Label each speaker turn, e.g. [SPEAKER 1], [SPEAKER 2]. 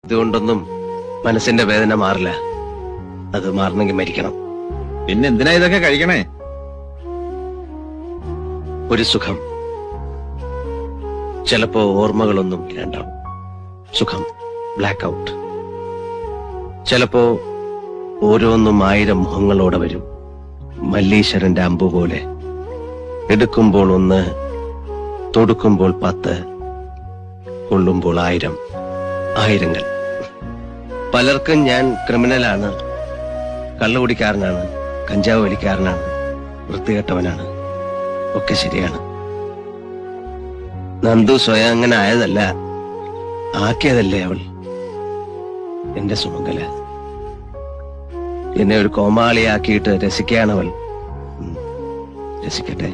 [SPEAKER 1] ഇതുകൊണ്ടൊന്നും മനസ്സിന്റെ വേദന മാറില്ല. അത് മാറണമെങ്കിൽ മരിക്കണം.
[SPEAKER 2] പിന്നെ എന്തിനാ ഇതൊക്കെ കഴിക്കണേ?
[SPEAKER 1] ഒരു സുഖം. ചിലപ്പോ ഓർമ്മകളൊന്നും ഇല്ലാണ്ടാവും. സുഖം, ബ്ലാക്ക് ഔട്ട്. ചിലപ്പോ ഓരോന്നും 1000 മുഖങ്ങളോടെ വരും. മല്ലീശ്വരന്റെ അമ്പു പോലെ. എടുക്കുമ്പോൾ 1, തൊടുക്കുമ്പോൾ 10, കൊള്ളുമ്പോൾ 1000. ആയിരങ്ങൾ. പലർക്കും ഞാൻ ക്രിമിനലാണ്, കള്ളുകുടിക്കാരനാണ്, കഞ്ചാവ് വലിക്കാരനാണ്, വൃത്തികെട്ടവനാണ്. ഒക്കെ ശരിയാണ്. നന്ദു സ്വയം അങ്ങനെ ആയതല്ല, ആക്കിയതല്ലേ അവൾ. എന്റെ സുമംഗല. എന്നെ ഒരു കോമാളിയാക്കിയിട്ട് രസിക്കുകയാണവൾ. രസിക്കട്ടെ.